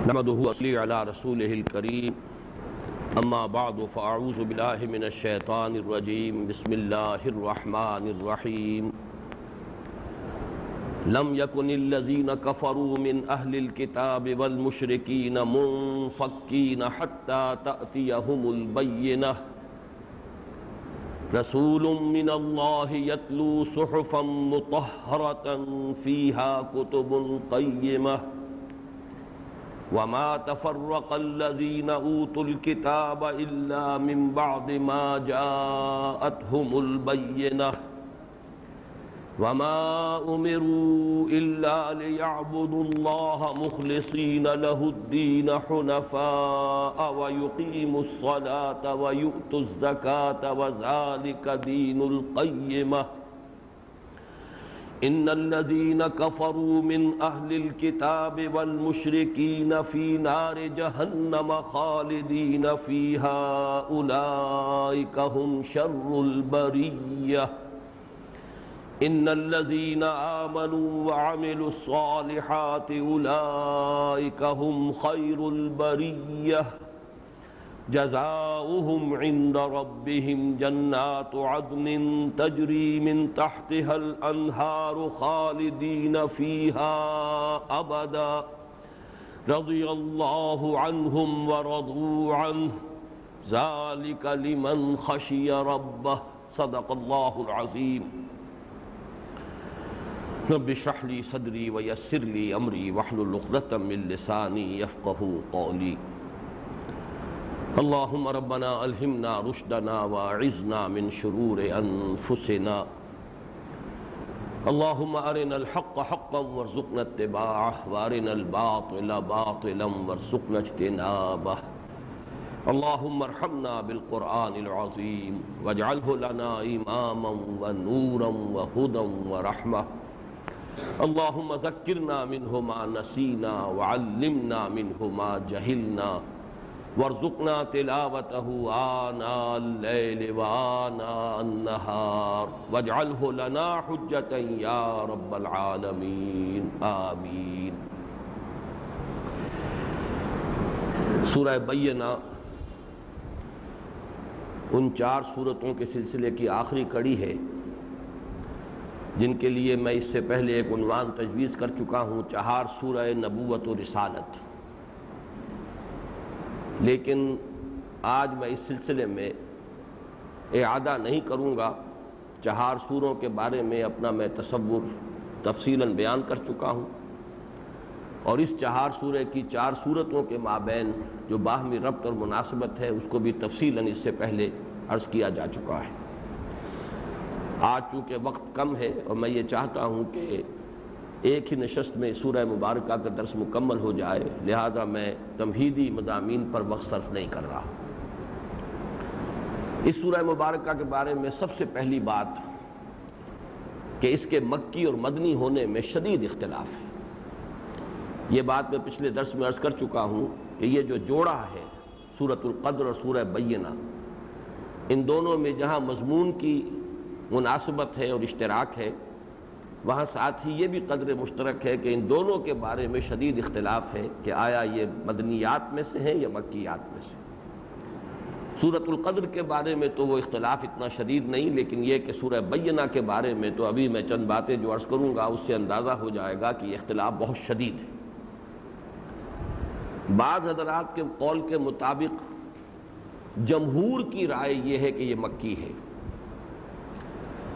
نحمده وصلی علی رسوله الکریم اما بعد فاعوذ باللہ من الشیطان الرجیم بسم اللہ الرحمن الرحیم لم يكن الذين كفروا من أهل الكتاب والمشركين منفكين حتى تأتيهم البينة رسول من الله يتلو صحفا مطهرة فيها كتب قيمة وما تفرق الذين أوتوا الكتاب إلا من بعد ما جاءتهم البينة وما أمروا إلا ليعبدوا الله مخلصين له الدين حنفاء ويقيموا الصلاة ويؤتوا الزكاة وذلك دين القيمة إن الذين كفروا من أهل الكتاب والمشركين في نار جهنم خالدين فيها أولئك هم شر البرية إن الذين آمنوا وعملوا الصالحات أولئك هم خير البرية جزاؤهم عند ربهم جنات عدن تجري من تحتها الأنهار خالدين فيها أبدا رضي الله عنهم ورضوا عنه ذلك لمن خشي ربه صدق الله العظيم رب اشرح لي صدري ويسر لي أمري واحلل عقدة من لساني يفقهوا قولي اللهم ربنا ألهمنا رشدنا وأعذنا من شرور أنفسنا اللهم أرنا الحق حقا وارزقنا اتباعه وأرنا الباطل باطلا وارزقنا اجتنابه اللهم ارحمنا بالقرآن العظيم واجعله لنا إماما ونورا وهدى ورحمة اللهم ذكرنا منه ما نسينا وعلمنا منه ما جهلنا وارزقنا تلاوته آناء الليل وآناء النهار واجعله لنا حجة يا رب العالمين آمین۔ سورہ بینہ ان 4 سورتوں کے سلسلے کی آخری کڑی ہے جن کے لیے میں اس سے پہلے ایک عنوان تجویز کر چکا ہوں، 4 سورہ نبوت و رسالت۔ لیکن آج میں اس سلسلے میں اعادہ نہیں کروں گا، 4 سوروں کے بارے میں اپنا میں تصور تفصیلاً بیان کر چکا ہوں، اور اس 4 سورہ کی 4 سورتوں کے مابین جو باہمی ربط اور مناسبت ہے اس کو بھی تفصیلاً اس سے پہلے عرض کیا جا چکا ہے۔ آج چونکہ وقت کم ہے اور میں یہ چاہتا ہوں کہ ایک ہی نشست میں سورہ مبارکہ کا درس مکمل ہو جائے، لہذا میں تمہیدی مضامین پر وقت صرف نہیں کر رہا۔ اس سورہ مبارکہ کے بارے میں سب سے پہلی بات کہ اس کے مکی اور مدنی ہونے میں شدید اختلاف ہے۔ یہ بات میں پچھلے درس میں عرض کر چکا ہوں کہ یہ جو جوڑا ہے سورۃ القدر اور سورہ بینہ، ان دونوں میں جہاں مضمون کی مناسبت ہے اور اشتراک ہے، وہاں ساتھ ہی یہ بھی قدر مشترک ہے کہ ان دونوں کے بارے میں شدید اختلاف ہے کہ آیا یہ مدنیات میں سے ہیں یا مکیات میں سے۔ سورۃ القدر کے بارے میں تو وہ اختلاف اتنا شدید نہیں، لیکن یہ کہ سورہ بینہ کے بارے میں تو ابھی میں چند باتیں جو عرض کروں گا اس سے اندازہ ہو جائے گا کہ یہ اختلاف بہت شدید ہے۔ بعض حضرات کے قول کے مطابق جمہور کی رائے یہ ہے کہ یہ مکی ہے،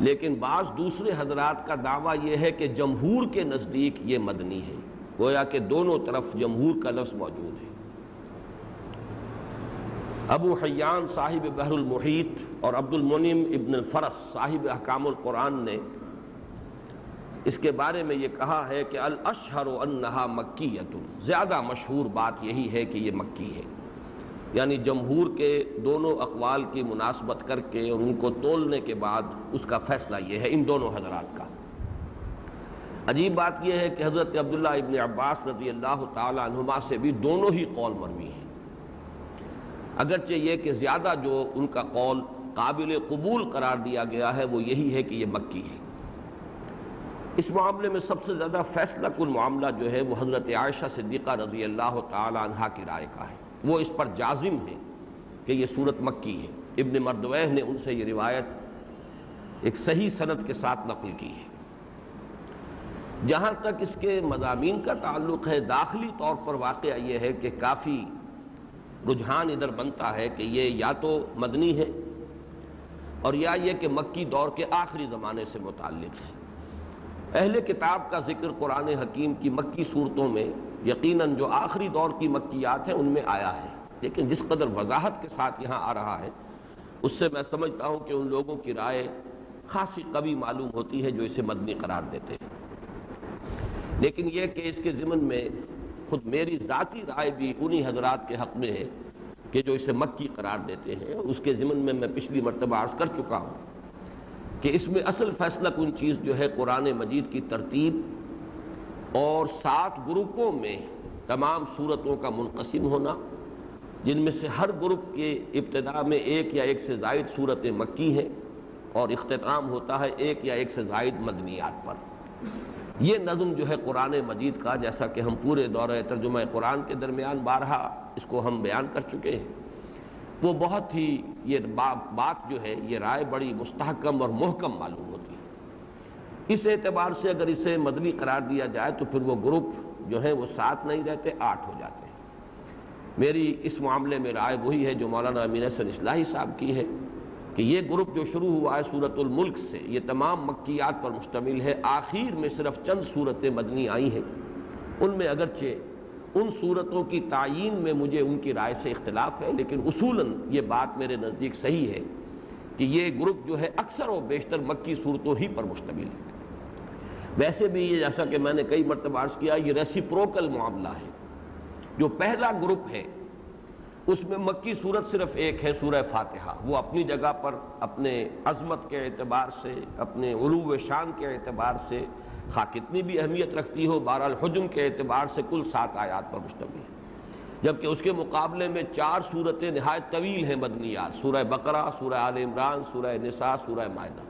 لیکن بعض دوسرے حضرات کا دعویٰ یہ ہے کہ جمہور کے نزدیک یہ مدنی ہے، گویا کہ دونوں طرف جمہور کا لفظ موجود ہے۔ ابو حیان صاحب بحر المحیط اور عبد المنعم ابن الفرس صاحب احکام القرآن نے اس کے بارے میں یہ کہا ہے کہ الاشہر انہا مکیۃ، زیادہ مشہور بات یہی ہے کہ یہ مکی ہے، یعنی جمہور کے دونوں اقوال کی مناسبت کر کے اور ان کو تولنے کے بعد اس کا فیصلہ یہ ہے ان دونوں حضرات کا۔ عجیب بات یہ ہے کہ حضرت عبداللہ ابن عباس رضی اللہ تعالی عنہما سے بھی دونوں ہی قول مروی ہیں، اگرچہ یہ کہ زیادہ جو ان کا قول قابل قبول قرار دیا گیا ہے وہ یہی ہے کہ یہ مکی ہے۔ اس معاملے میں سب سے زیادہ فیصلہ کن معاملہ جو ہے وہ حضرت عائشہ صدیقہ رضی اللہ تعالی عنہا کی رائے کا ہے. وہ اس پر جازم ہے کہ یہ سورت مکی ہے. ابن مردویہ نے ان سے یہ روایت ایک صحیح سند کے ساتھ نقل کی ہے. جہاں تک اس کے مضامین کا تعلق ہے، داخلی طور پر واقعہ یہ ہے کہ کافی رجحان ادھر بنتا ہے کہ یہ یا تو مدنی ہے اور یا یہ کہ مکی دور کے آخری زمانے سے متعلق ہے. اہل کتاب کا ذکر قرآن حکیم کی مکی صورتوں میں یقیناً جو آخری دور کی مکیات ہیں ان میں آیا ہے، لیکن جس قدر وضاحت کے ساتھ یہاں آ رہا ہے اس سے میں سمجھتا ہوں کہ ان لوگوں کی رائے خاصی قوی معلوم ہوتی ہے جو اسے مدنی قرار دیتے ہیں. لیکن یہ کہ اس کے ضمن میں خود میری ذاتی رائے بھی انہی حضرات کے حق میں ہے کہ جو اسے مکی قرار دیتے ہیں. اس کے ضمن میں پچھلی مرتبہ عرض کر چکا ہوں کہ اس میں اصل فیصلہ کن چیز جو ہے قرآن مجید کی ترتیب اور 7 گروپوں میں تمام سورتوں کا منقسم ہونا، جن میں سے ہر گروپ کے ابتدا میں ایک یا ایک سے زائد سورتیں مکی ہیں اور اختتام ہوتا ہے ایک یا ایک سے زائد مدنیات پر. یہ نظم جو ہے قرآن مجید کا، جیسا کہ ہم پورے دورہ ترجمہ قرآن کے درمیان بارہا اس کو ہم بیان کر چکے ہیں، وہ بہت ہی یہ بات جو ہے یہ رائے بڑی مستحکم اور محکم معلوم ہوتی ہے. اس اعتبار سے اگر اسے مدنی قرار دیا جائے تو پھر وہ گروپ جو ہیں وہ 7 نہیں رہتے، 8 ہو جاتے ہیں. میری اس معاملے میں رائے وہی ہے جو مولانا امین احسن اصلاحی صاحب کی ہے کہ یہ گروپ جو شروع ہوا ہے سورۃ الملک سے، یہ تمام مکیات پر مشتمل ہے. آخر میں صرف چند سورتیں مدنی آئی ہیں، ان میں اگرچہ ان صورتوں کی تعیین میں مجھے ان کی رائے سے اختلاف ہے، لیکن اصولاً یہ بات میرے نزدیک صحیح ہے کہ یہ گروپ جو ہے اکثر و بیشتر مکی صورتوں ہی پر مشتمل ہے. ویسے بھی یہ جیسا کہ میں نے کئی مرتبہ عرض کیا، یہ ریسیپروکل معاملہ ہے. جو پہلا گروپ ہے اس میں مکی صورت صرف ایک ہے، سورہ فاتحہ. وہ اپنی جگہ پر اپنے عظمت کے اعتبار سے، اپنے علو شان کے اعتبار سے خواہ کتنی بھی اہمیت رکھتی ہو، بہرحال حجم کے اعتبار سے کل 7 آیات پر مشتمل ہے. جبکہ اس کے مقابلے میں 4 سورتیں نہایت طویل ہیں مدنیات، سورہ بقرہ، سورہ آل عمران، سورہ نساء، سورہ مائدہ.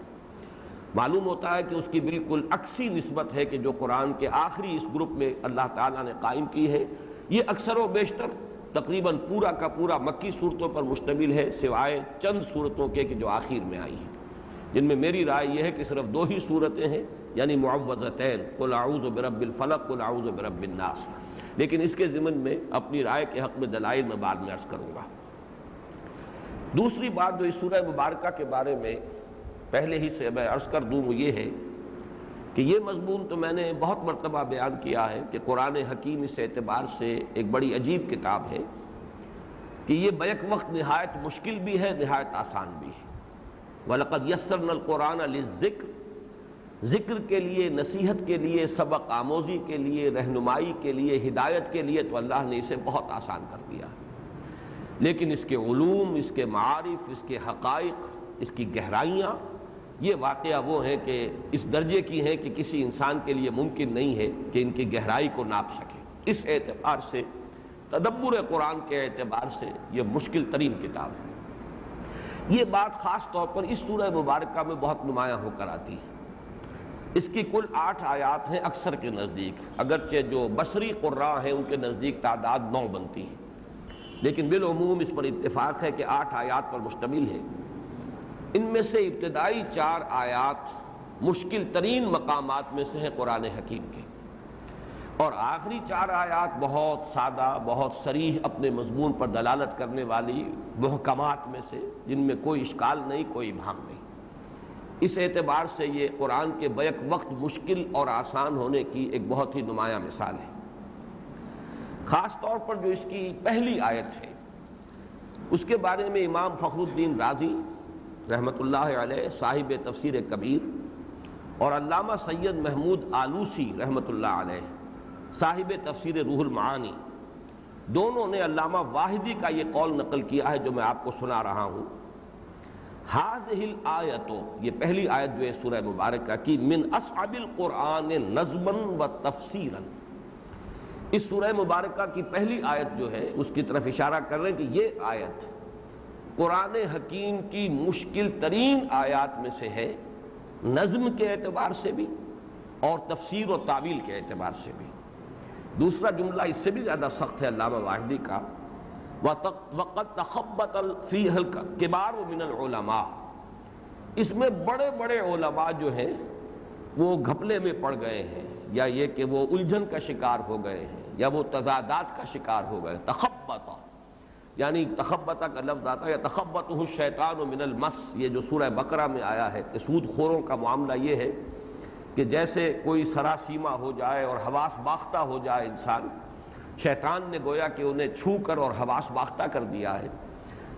معلوم ہوتا ہے کہ اس کی بالکل عکسی نسبت ہے کہ جو قرآن کے آخری اس گروپ میں اللہ تعالیٰ نے قائم کی ہے، یہ اکثر و بیشتر تقریباً پورا کا پورا مکی صورتوں پر مشتمل ہے، سوائے چند صورتوں کے کہ جو آخر میں آئی ہیں، جن میں میری رائے یہ ہے کہ صرف 2 ہی صورتیں ہیں، یعنی معوذتین، قل اعوذ برب الفلق، قل اعوذ برب الناس. لیکن اس کے ضمن میں اپنی رائے کے حق میں دلائل میں بعد میں عرض کروں گا. دوسری بات جو اس سورہ مبارکہ کے بارے میں پہلے ہی سے میں عرض کر دوں وہ یہ ہے کہ یہ مضمون تو میں نے بہت مرتبہ بیان کیا ہے کہ قرآن حکیم اس اعتبار سے ایک بڑی عجیب کتاب ہے کہ یہ بیک وقت نہایت مشکل بھی ہے، نہایت آسان بھی ہے. وَلَقَدْ يَسَّرْنَا الْقُرْآنَ لِلذِّكْرِ، ذکر کے لیے، نصیحت کے لیے، سبق آموزی کے لیے، رہنمائی کے لیے، ہدایت کے لیے تو اللہ نے اسے بہت آسان کر دیا. لیکن اس کے علوم، اس کے معارف، اس کے حقائق، اس کی گہرائیاں، یہ واقعہ وہ ہیں کہ اس درجے کی ہیں کہ کسی انسان کے لیے ممکن نہیں ہے کہ ان کی گہرائی کو ناپ سکے. اس اعتبار سے، تدبر قرآن کے اعتبار سے یہ مشکل ترین کتاب ہے. یہ بات خاص طور پر اس سورہ مبارکہ میں بہت نمایاں ہو کر آتی ہے. اس کی کل 8 آیات ہیں اکثر کے نزدیک، اگرچہ جو بصری قراء ہیں ان کے نزدیک تعداد 9 بنتی ہے، لیکن بالعموم اس پر اتفاق ہے کہ 8 آیات پر مشتمل ہے. ان میں سے ابتدائی 4 آیات مشکل ترین مقامات میں سے ہیں قرآن حکیم کے، اور آخری 4 آیات بہت سادہ، بہت صریح اپنے مضمون پر دلالت کرنے والی محکمات میں سے، جن میں کوئی اشکال نہیں، کوئی ابہام نہیں. اس اعتبار سے یہ قرآن کے بیک وقت مشکل اور آسان ہونے کی ایک بہت ہی نمایاں مثال ہے. خاص طور پر جو اس کی پہلی آیت ہے اس کے بارے میں امام فخر الدین رازی رحمۃ اللہ علیہ، صاحب تفسیر کبیر، اور علامہ سید محمود آلوسی رحمۃ اللہ علیہ، صاحب تفسیر روح المعانی، دونوں نے علامہ واحدی کا یہ قول نقل کیا ہے جو میں آپ کو سنا رہا ہوں. ہذہ الآیۃ، یہ پہلی آیت جو ہے سورہ مبارکہ کی، من اصعب القرآن نظما و تفسیرا. اس سورہ مبارکہ کی پہلی آیت جو ہے اس کی طرف اشارہ کر رہے ہیں کہ یہ آیت قرآن حکیم کی مشکل ترین آیات میں سے ہے، نظم کے اعتبار سے بھی اور تفسیر و تعویل کے اعتبار سے بھی۔ دوسرا جملہ اس سے بھی زیادہ سخت ہے علامہ واحدی کا، وَقَدْ تَخَبَّطَ فِيهَا الْكِبَارُ مِنَ الْعُلَمَاءِ، اس میں بڑے بڑے علماء جو ہیں وہ گھپلے میں پڑ گئے ہیں، یا یہ کہ وہ الجھن کا شکار ہو گئے ہیں، یا وہ تضادات کا شکار ہو گئے۔ تخبط یعنی تخبطہ کا لفظ آتا ہے، تخبطہ الشیطان من المس، یہ جو سورہ بقرہ میں آیا ہے کہ سود خوروں کا معاملہ یہ ہے کہ جیسے کوئی سراسیمہ ہو جائے اور حواس باختہ ہو جائے انسان، شیطان نے گویا کہ انہیں چھو کر اور حواس باختہ کر دیا ہے۔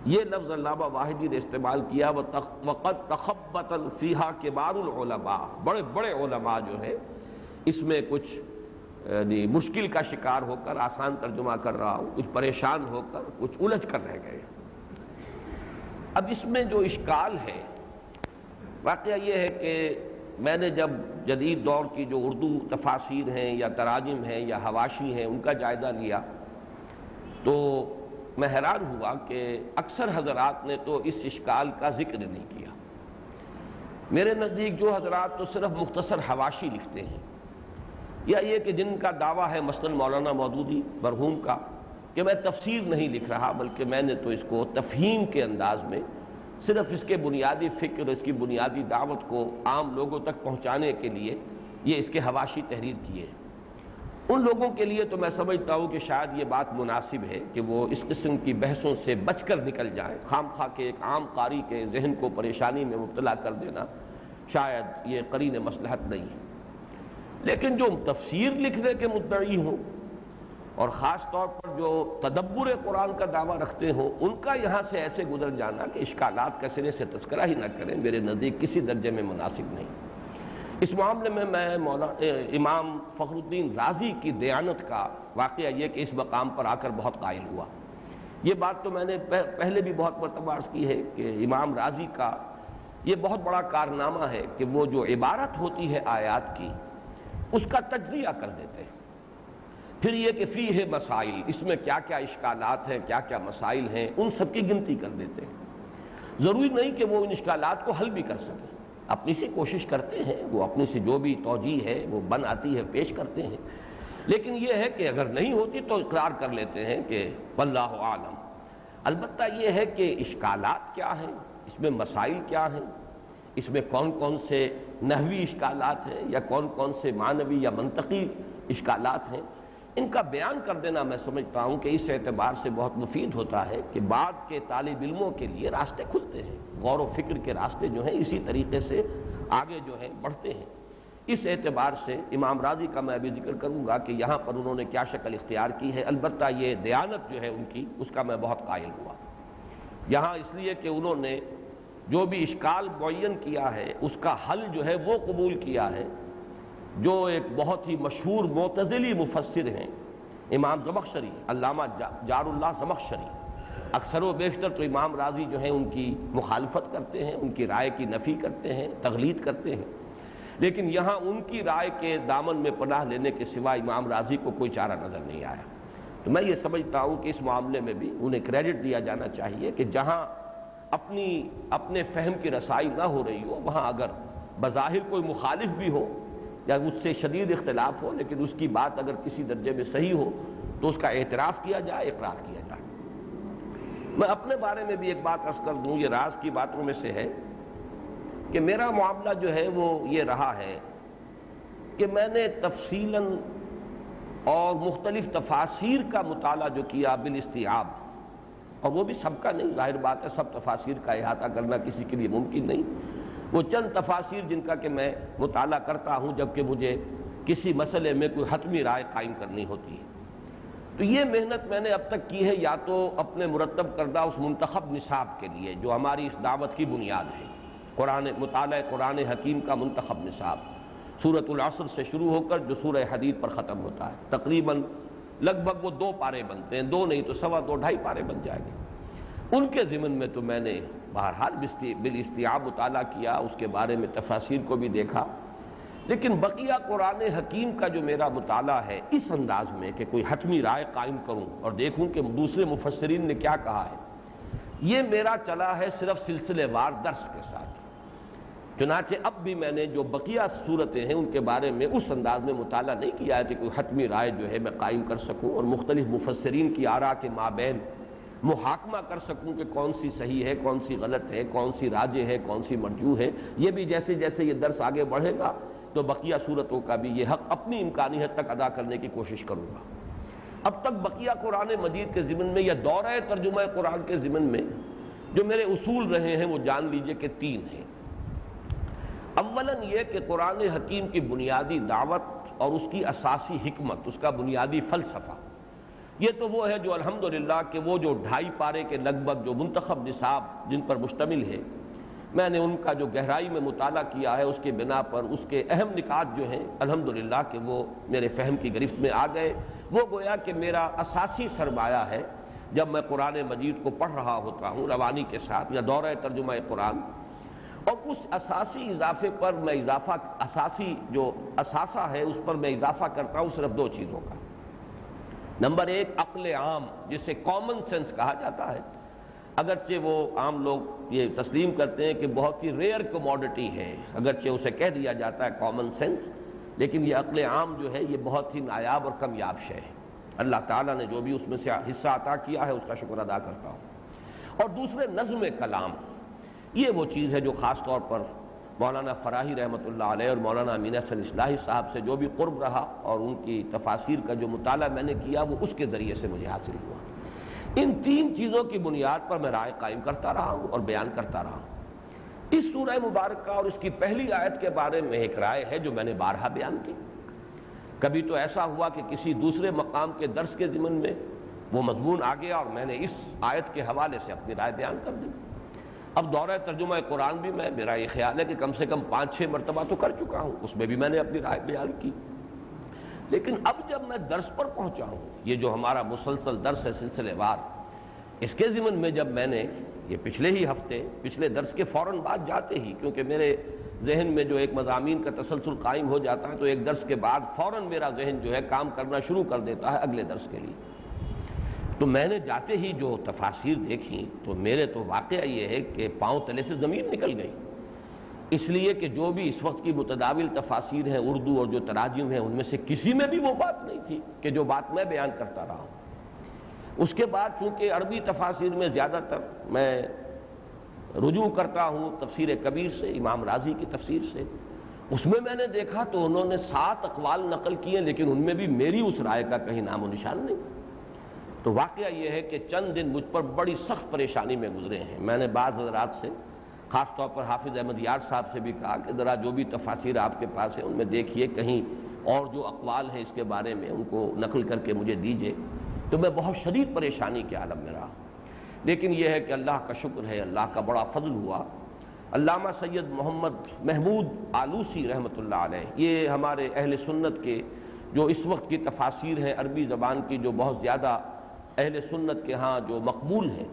یہ لفظ علامہ واحدی نے استعمال کیا، وَقَدْ تَخَبَّطَ فِيهَا كِبَارُ الْعُلَمَاء، بڑے بڑے علماء جو ہے اس میں کچھ مشکل کا شکار ہو کر، آسان ترجمہ کر رہا ہوں، کچھ پریشان ہو کر، کچھ الجھ کر رہ گئے۔ اب اس میں جو اشکال ہے، واقعہ یہ ہے کہ میں نے جب جدید دور کی جو اردو تفاسیر ہیں یا تراجم ہیں یا حواشی ہیں ان کا جائزہ لیا تو میں حیران ہوا کہ اکثر حضرات نے تو اس اشکال کا ذکر نہیں کیا۔ میرے نزدیک جو حضرات تو صرف مختصر حواشی لکھتے ہیں، یا یہ کہ جن کا دعویٰ ہے مثلا مولانا مودودی مرحوم کا کہ میں تفسیر نہیں لکھ رہا بلکہ میں نے تو اس کو تفہیم کے انداز میں صرف اس کے بنیادی فکر، اس کی بنیادی دعوت کو عام لوگوں تک پہنچانے کے لیے یہ اس کے حواشی تحریر کیے، ان لوگوں کے لیے تو میں سمجھتا ہوں کہ شاید یہ بات مناسب ہے کہ وہ اس قسم کی بحثوں سے بچ کر نکل جائیں۔ خام خواہ کے ایک عام قاری کے ذہن کو پریشانی میں مبتلا کر دینا شاید یہ قرین مصلحت نہیں ہے۔ لیکن جو تفسیر لکھنے کے مدعی ہوں اور خاص طور پر جو تدبر قرآن کا دعویٰ رکھتے ہوں، ان کا یہاں سے ایسے گزر جانا کہ اشکالات کا سرے سے تذکرہ ہی نہ کریں، میرے نزدیک کسی درجے میں مناسب نہیں۔ اس معاملے میں امام فخر الدین رازی کی دیانت کا واقعہ یہ کہ اس مقام پر آ کر بہت قائل ہوا۔ یہ بات تو میں نے پہلے بھی بہت مرتبہ عرض کی ہے کہ امام رازی کا یہ بہت بڑا کارنامہ ہے کہ وہ جو عبارت ہوتی ہے آیات کی اس کا تجزیہ کر دیتے ہیں، پھر یہ کہ فیہ مسائل، اس میں کیا کیا اشکالات ہیں، کیا کیا مسائل ہیں، ان سب کی گنتی کر دیتے ہیں۔ ضروری نہیں کہ وہ ان اشکالات کو حل بھی کر سکیں، اپنی سی کوشش کرتے ہیں، وہ اپنی سے جو بھی توجیہ ہے وہ بن آتی ہے پیش کرتے ہیں، لیکن یہ ہے کہ اگر نہیں ہوتی تو اقرار کر لیتے ہیں کہ واللہ عالم۔ البتہ یہ ہے کہ اشکالات کیا ہیں، اس میں مسائل کیا ہیں، اس میں کون کون سے نحوی اشکالات ہیں یا کون کون سے معنوی یا منطقی اشکالات ہیں، ان کا بیان کر دینا میں سمجھتا ہوں کہ اس اعتبار سے بہت مفید ہوتا ہے کہ بعد کے طالب علموں کے لیے راستے کھلتے ہیں، غور و فکر کے راستے جو ہیں اسی طریقے سے آگے جو ہے بڑھتے ہیں۔ اس اعتبار سے امام راضی کا میں ابھی ذکر کروں گا کہ یہاں پر انہوں نے کیا شکل اختیار کی ہے، البتہ یہ دیانت جو ہے ان کی اس کا میں بہت قائل ہوا یہاں، اس لیے کہ انہوں نے جو بھی اشکال معین کیا ہے اس کا حل جو ہے وہ قبول کیا ہے جو ایک بہت ہی مشہور معتزلی مفسر ہیں امام زمخشری، علامہ جار اللہ زمخشری، اکثر و بیشتر تو امام راضی جو ہیں ان کی مخالفت کرتے ہیں، ان کی رائے کی نفی کرتے ہیں، تغلید کرتے ہیں، لیکن یہاں ان کی رائے کے دامن میں پناہ لینے کے سوا امام راضی کو کوئی چارہ نظر نہیں آیا۔ تو میں یہ سمجھتا ہوں کہ اس معاملے میں بھی انہیں کریڈٹ دیا جانا چاہیے کہ جہاں اپنے فہم کی رسائی نہ ہو رہی ہو، وہاں اگر بظاہر کوئی مخالف بھی ہو یا اس سے شدید اختلاف ہو لیکن اس کی بات اگر کسی درجے میں صحیح ہو تو اس کا اعتراف کیا جائے، اقرار کیا جائے۔ میں اپنے بارے میں بھی ایک بات عرض کر دوں، یہ راز کی باتوں میں سے ہے کہ میرا معاملہ جو ہے وہ یہ رہا ہے کہ میں نے تفصیلاً اور مختلف تفاسیر کا مطالعہ جو کیا بالاستیعاب، اور وہ بھی سب کا نہیں، ظاہر بات ہے سب تفاسیر کا احاطہ کرنا کسی کے لیے ممکن نہیں، وہ چند تفاسیر جن کا کہ میں مطالعہ کرتا ہوں جبکہ مجھے کسی مسئلے میں کوئی حتمی رائے قائم کرنی ہوتی ہے۔ تو یہ محنت میں نے اب تک کی ہے یا تو اپنے مرتب کردہ اس منتخب نصاب کے لیے جو ہماری اس دعوت کی بنیاد ہے، مطالعہ قرآن حکیم کا منتخب نصاب، سورۃ العصر سے شروع ہو کر جو سورہ حدید پر ختم ہوتا ہے، تقریباً لگ بھگ وہ 2 پارے بنتے ہیں، 2 نہیں تو 2.25 2.5 پارے بن جائیں گے۔ ان کے ضمن میں تو میں نے بہرحال بالاستیعاب مطالعہ کیا، اس کے بارے میں تفاسیر کو بھی دیکھا، لیکن بقیہ قرآن حکیم کا جو میرا مطالعہ ہے اس انداز میں کہ کوئی حتمی رائے قائم کروں اور دیکھوں کہ دوسرے مفسرین نے کیا کہا ہے، یہ میرا چلا ہے صرف سلسلے وار درس کے ساتھ، چنانچہ اب بھی میں نے جو بقیہ صورتیں ہیں ان کے بارے میں اس انداز میں مطالعہ نہیں کیا ہے کہ کوئی حتمی رائے جو ہے میں قائم کر سکوں اور مختلف مفسرین کی آراء کے مابین محاکمہ کر سکوں کہ کون سی صحیح ہے، کون سی غلط ہے، کون سی راجح ہے، کون سی مرجوح ہے۔ یہ بھی جیسے جیسے یہ درس آگے بڑھے گا تو بقیہ صورتوں کا بھی یہ حق اپنی امکانی حد تک ادا کرنے کی کوشش کروں گا۔ اب تک بقیہ قرآن مجید کے ضمن میں یا دورہ ترجمہ قرآن کے ضمن میں جو میرے اصول رہے ہیں وہ جان لیجئے کہ 3 ہیں۔ اولاً یہ کہ قرآن حکیم کی بنیادی دعوت اور اس کی اساسی حکمت، اس کا بنیادی فلسفہ، یہ تو وہ ہے جو الحمدللہ کہ وہ جو 2.5 پارے کے لگ بھگ جو منتخب نصاب جن پر مشتمل ہے، میں نے ان کا جو گہرائی میں مطالعہ کیا ہے اس کے بنا پر اس کے اہم نکات جو ہیں الحمدللہ کہ وہ میرے فہم کی گرفت میں آ گئے۔ وہ گویا کہ میرا اساسی سرمایہ ہے جب میں قرآن مجید کو پڑھ رہا ہوتا ہوں روانی کے ساتھ یا دورہ ترجمہ قرآن، اور اس اساسی اضافے پر میں اساسی جو اثاثہ ہے اس پر میں اضافہ کرتا ہوں صرف 2 چیزوں کا۔ نمبر 1 عقل عام، جسے کامن سینس کہا جاتا ہے، اگرچہ وہ عام لوگ یہ تسلیم کرتے ہیں کہ بہت ہی ریئر کموڈٹی ہے، اگرچہ اسے کہہ دیا جاتا ہے کامن سینس، لیکن یہ عقل عام جو ہے یہ بہت ہی نایاب اور کمیاب شے ہے۔ اللہ تعالیٰ نے جو بھی اس میں سے حصہ عطا کیا ہے اس کا شکر ادا کرتا ہوں۔ اور دوسرے نظم کلام، یہ وہ چیز ہے جو خاص طور پر مولانا فراہی رحمۃ اللہ علیہ اور مولانا امین احسن اصلاحی صاحب سے جو بھی قرب رہا اور ان کی تفاسیر کا جو مطالعہ میں نے کیا وہ اس کے ذریعے سے مجھے حاصل ہوا۔ ان 3 چیزوں کی بنیاد پر میں رائے قائم کرتا رہا ہوں اور بیان کرتا رہا ہوں۔ اس سورہ مبارکہ اور اس کی پہلی آیت کے بارے میں ایک رائے ہے جو میں نے بارہا بیان کی۔ کبھی تو ایسا ہوا کہ کسی دوسرے مقام کے درس کے ضمن میں وہ مضمون آ گیا اور میں نے اس آیت کے حوالے سے اپنی رائے بیان کر دی۔ اب دورہ ترجمہ قرآن بھی میرا یہ خیال ہے کہ کم سے کم 5-6 مرتبہ تو کر چکا ہوں، اس میں بھی میں نے اپنی رائے بیان کی۔ لیکن اب جب میں درس پر پہنچا ہوں، یہ جو ہمارا مسلسل درس ہے سلسلے وار، اس کے ضمن میں جب میں نے یہ پچھلے ہی ہفتے پچھلے درس کے فوراً بعد جاتے ہی، کیونکہ میرے ذہن میں جو ایک مضامین کا تسلسل قائم ہو جاتا ہے تو ایک درس کے بعد فوراً میرا ذہن جو ہے کام کرنا شروع کر دیتا ہے اگلے درس کے لیے۔ تو میں نے جاتے ہی جو تفاسیر دیکھی تو میرے تو واقعہ یہ ہے کہ پاؤں تلے سے زمین نکل گئی، اس لیے کہ جو بھی اس وقت کی متداول تفاسیر ہیں اردو اور جو تراجم ہیں ان میں سے کسی میں بھی وہ بات نہیں تھی کہ جو بات میں بیان کرتا رہا ہوں۔ اس کے بعد چونکہ عربی تفاسیر میں زیادہ تر میں رجوع کرتا ہوں تفسیر کبیر سے، امام رازی کی تفسیر سے، اس میں نے دیکھا تو انہوں نے 7 اقوال نقل کیے لیکن ان میں بھی میری اس رائے کا کہیں نام و نشان نہیں۔ تو واقعہ یہ ہے کہ چند دن مجھ پر بڑی سخت پریشانی میں گزرے ہیں۔ میں نے بعض حضرات سے، خاص طور پر حافظ احمد یار صاحب سے بھی کہا کہ ذرا جو بھی تفاسیر آپ کے پاس ہیں ان میں دیکھیے کہیں اور جو اقوال ہیں اس کے بارے میں ان کو نقل کر کے مجھے دیجیے۔ تو میں بہت شدید پریشانی کے عالم میں رہا، لیکن یہ ہے کہ اللہ کا شکر ہے، اللہ کا بڑا فضل ہوا۔ علامہ سید محمد محمود آلوسی رحمۃ اللہ علیہ، یہ ہمارے اہل سنت کے جو اس وقت کی تفاسیر ہیں عربی زبان کی جو بہت زیادہ اہل سنت کے ہاں جو مقبول ہیں،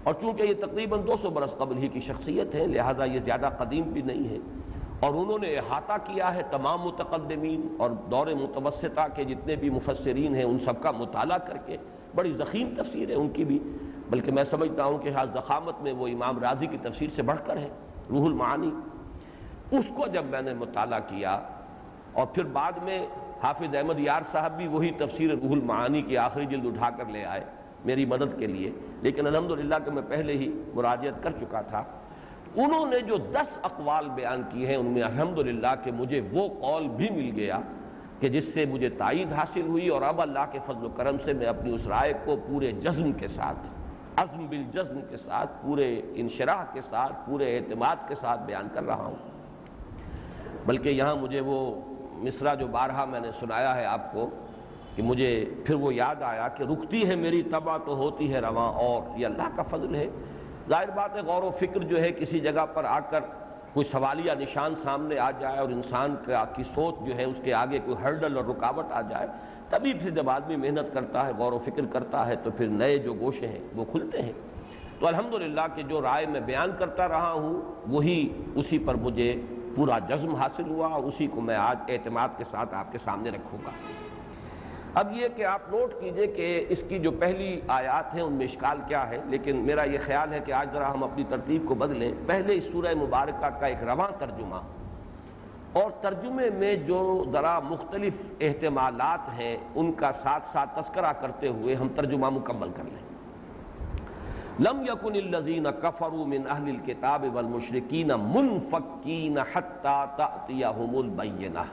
اور چونکہ یہ تقریباً 200 برس قبل ہی کی شخصیت ہے لہذا یہ زیادہ قدیم بھی نہیں ہے، اور انہوں نے احاطہ کیا ہے تمام متقدمین اور دور متوسطہ کے جتنے بھی مفسرین ہیں ان سب کا مطالعہ کر کے، بڑی ضخیم تفسیر ہے ان کی بھی، بلکہ میں سمجھتا ہوں کہ شاید ضخامت میں وہ امام رازی کی تفسیر سے بڑھ کر ہے، روح المعانی۔ اس کو جب میں نے مطالعہ کیا اور پھر بعد میں حافظ احمد یار صاحب بھی وہی تفسیر روح المعانی کی آخری جلد اٹھا کر لے آئے میری مدد کے لیے، لیکن الحمدللہ کہ میں پہلے ہی مراجعت کر چکا تھا۔ انہوں نے جو 10 اقوال بیان کی ہیں ان میں الحمدللہ کہ مجھے وہ قول بھی مل گیا کہ جس سے مجھے تائید حاصل ہوئی، اور اب اللہ کے فضل و کرم سے میں اپنی اس رائے کو پورے جزم کے ساتھ، عزم بالجزم کے ساتھ، پورے انشراح کے ساتھ، پورے اعتماد کے ساتھ بیان کر رہا ہوں۔ بلکہ یہاں مجھے وہ مصرع جو بارہا میں نے سنایا ہے آپ کو کہ مجھے پھر وہ یاد آیا کہ رکتی ہے میری طبع تو ہوتی ہے رواں، اور یہ اللہ کا فضل ہے۔ ظاہر بات ہے غور و فکر جو ہے کسی جگہ پر آ کر کوئی سوالیہ نشان سامنے آ جائے اور انسان کی سوچ جو ہے اس کے آگے کوئی ہرڈل اور رکاوٹ آ جائے، تبھی پھر جب آدمی محنت کرتا ہے، غور و فکر کرتا ہے تو پھر نئے جو گوشے ہیں وہ کھلتے ہیں۔ تو الحمدللہ کہ جو رائے میں بیان کرتا رہا ہوں وہی اسی پر مجھے پورا جزم حاصل ہوا، اور اسی کو میں آج اعتماد کے ساتھ آپ کے سامنے رکھوں گا۔ اب یہ کہ آپ نوٹ کیجئے کہ اس کی جو پہلی آیات ہیں ان میں اشکال کیا ہے، لیکن میرا یہ خیال ہے کہ آج ذرا ہم اپنی ترتیب کو بدلیں۔ پہلے اس سورہ مبارکہ کا ایک رواں ترجمہ اور ترجمے میں جو ذرا مختلف احتمالات ہیں ان کا ساتھ ساتھ تذکرہ کرتے ہوئے ہم ترجمہ مکمل کر لیں۔ لم یکن الذین کفروا من اہل الکتاب والمشرکین منفکین حتی تأتیہم البینہ،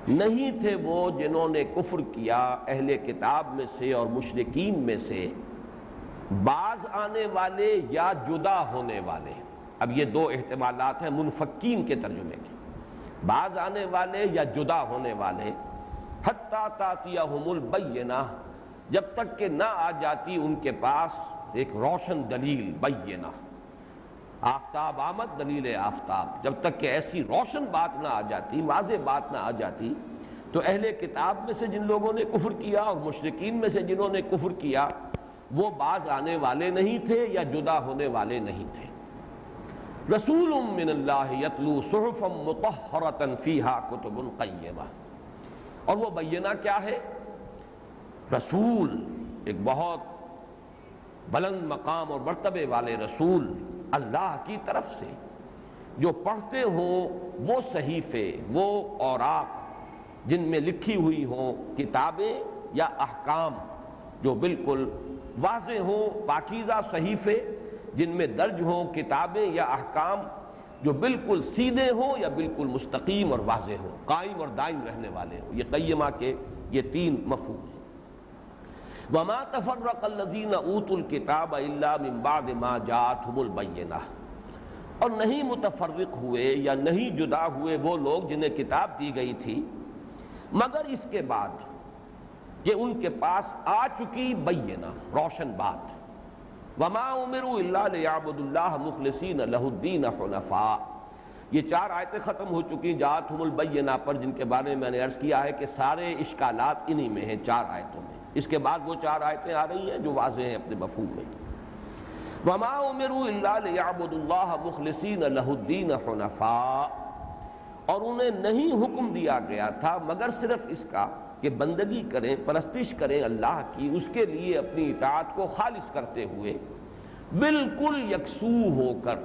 نہیں تھے وہ جنہوں نے کفر کیا اہل کتاب میں سے اور مشرکین میں سے باز آنے والے یا جدا ہونے والے۔ اب یہ دو احتمالات ہیں منفکین کے ترجمے کے، باز آنے والے یا جدا ہونے والے، حتی تأتیہم البینہ، جب تک کہ نہ آ جاتی ان کے پاس ایک روشن دلیل بینہ۔ آفتاب آمد دلیل آفتاب، جب تک کہ ایسی روشن بات نہ آ جاتی، واضح بات نہ آ جاتی، تو اہل کتاب میں سے جن لوگوں نے کفر کیا اور مشرکین میں سے جنہوں نے کفر کیا وہ باز آنے والے نہیں تھے یا جدا ہونے والے نہیں تھے۔ رسول من اللہ یتلو صحفا مطہرۃ فیہا کتب قیمہ، اور وہ بینہ کیا ہے؟ رسول، ایک بہت بلند مقام اور مرتبے والے رسول اللہ کی طرف سے، جو پڑھتے ہوں وہ صحیفے، وہ اوراق جن میں لکھی ہوئی ہوں کتابیں یا احکام جو بالکل واضح ہوں، پاکیزہ صحیفے جن میں درج ہوں کتابیں یا احکام جو بالکل سیدھے ہوں یا بالکل مستقیم اور واضح ہوں، قائم اور دائم رہنے والے ہوں۔ یہ قیمہ کے یہ تین مفہوم ہیں۔ وَمَا تَفَرَّقَ الَّذِينَ أُوتُوا الْكِتَابَ إِلَّا مِن بَعْدِ مَا جَاءَتْهُمُ الْبَيِّنَةُ، اور نہیں متفرق ہوئے یا نہیں جدا ہوئے وہ لوگ جنہیں کتاب دی گئی تھی مگر اس کے بعد کہ ان کے پاس آ چکی بینہ، روشن بات۔ وَمَا أُمِرُوا إِلَّا لِيَعْبُدُوا اللَّهَ مُخْلِصِينَ لَهُ الدِّينَ حُنَفَاءَ۔ یہ چار آیتیں ختم ہو چکی جاءتہم البینہ پر، جن کے بارے میں نے عرض کیا ہے کہ سارے اشکالات انہی میں ہیں، چار آیتوں میں۔ اس کے بعد وہ چار آیتیں آ رہی ہیں جو واضح ہیں اپنے مفہوم میں۔ وَمَا أُمِرُوا إِلَّا لِيَعْبُدُوا اللَّهَ مُخْلِصِينَ لَهُ الدِّينَ حُنَفَاءَ، اور انہیں نہیں حکم دیا گیا تھا مگر صرف اس کا کہ بندگی کریں، پرستش کریں اللہ کی، اس کے لیے اپنی اطاعت کو خالص کرتے ہوئے، بالکل یکسو ہو کر،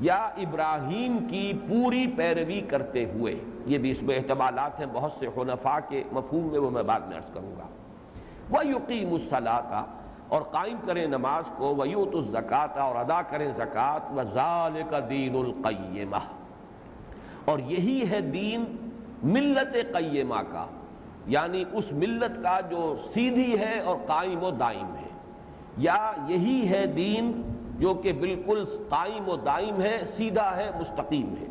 یا ابراہیم کی پوری پیروی کرتے ہوئے۔ یہ بھی اس میں احتمالات ہیں بہت سے حنفاء کے مفہوم میں، وہ میں بعد میں عرض کروں گا۔ وَيُقِيمُ الصَّلَاةَ، اور قائم کریں نماز کو، وَيُؤْتُ الزَّكَاةَ، اور ادا کریں زکوٰۃ، وَذَلِكَ دِينُ الْقَيِّمَةِ، اور یہی ہے دین ملت قیمہ کا، یعنی اس ملت کا جو سیدھی ہے اور قائم و دائم ہے، یا یہی ہے دین جو کہ بالکل قائم و دائم ہے، سیدھا ہے، مستقیم ہے۔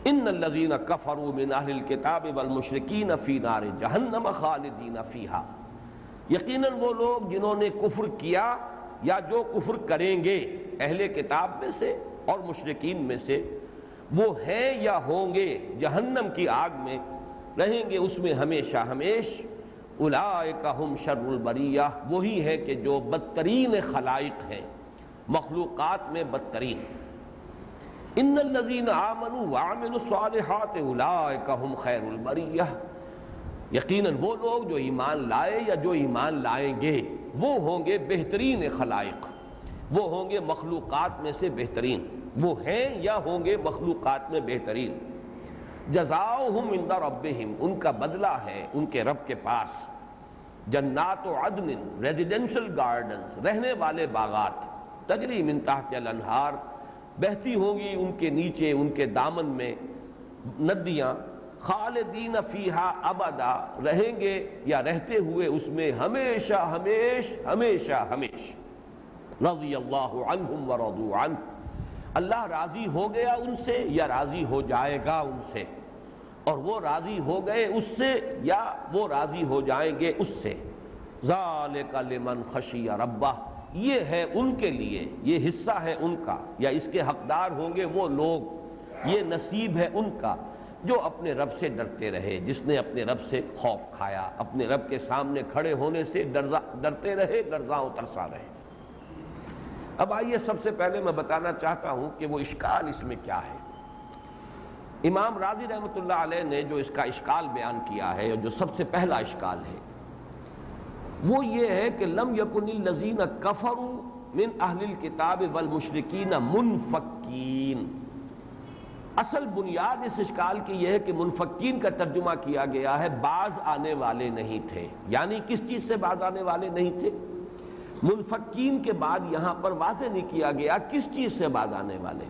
ان الذین کفروا من اہل الکتاب والمشرکین فی نار جہنم خالدین فیہا، یقیناً وہ لوگ جنہوں نے کفر کیا یا جو کفر کریں گے اہل کتاب میں سے اور مشرکین میں سے، وہ ہیں یا ہوں گے جہنم کی آگ میں، رہیں گے اس میں ہمیشہ ہمیش۔ اولئک ہم شر البریہ، وہی ہے کہ جو بدترین خلائق ہیں، مخلوقات میں بدترین۔ ان الذین آمنوا وعملوا الصالحات اولئک ہم خیر البریہ، یقیناً وہ لوگ جو ایمان لائے یا جو ایمان لائیں گے وہ ہوں گے بہترین خلائق، وہ ہوں گے مخلوقات میں سے بہترین، وہ ہیں یا ہوں گے مخلوقات میں بہترین۔ جزاؤہم عند ربہم، ان کا بدلہ ہے ان کے رب کے پاس، جنات عدن، ریزیڈینشل گارڈنز، رہنے والے باغات، تجری من تحت الانہار، بہتی ہوں گی ان کے نیچے ان کے دامن میں ندیاں، خالدین فیہا ابدا، رہیں گے یا رہتے ہوئے اس میں ہمیشہ ہمیش ہمیشہ ہمیش۔ رضی اللہ عنہم ورضوا عنہ، اللہ راضی ہو گیا ان سے یا راضی ہو جائے گا ان سے، اور وہ راضی ہو گئے اس سے یا وہ راضی ہو جائیں گے اس سے۔ ذالک لمن خشی ربہ، یہ ہے ان کے لیے، یہ حصہ ہے ان کا یا اس کے حقدار ہوں گے وہ لوگ، یہ نصیب ہے ان کا جو اپنے رب سے ڈرتے رہے، جس نے اپنے رب سے خوف کھایا، اپنے رب کے سامنے کھڑے ہونے سے ڈرتے رہے، لرزاں و ترساں رہے۔ اب آئیے سب سے پہلے میں بتانا چاہتا ہوں کہ وہ اشکال اس میں کیا ہے۔ امام راضی رحمۃ اللہ علیہ نے جو اس کا اشکال بیان کیا ہے، اور جو سب سے پہلا اشکال ہے، وہ یہ ہے کہ لم یکن الذین کفروا من اہل الکتاب والمشرکین منفکین۔ اصل بنیاد اس اشکال کی یہ ہے کہ منفکین کا ترجمہ کیا گیا ہے باز آنے والے نہیں تھے، یعنی کس چیز سے باز آنے والے نہیں تھے؟ منفکین کے بعد یہاں پر واضح نہیں کیا گیا کس چیز سے باز آنے والے۔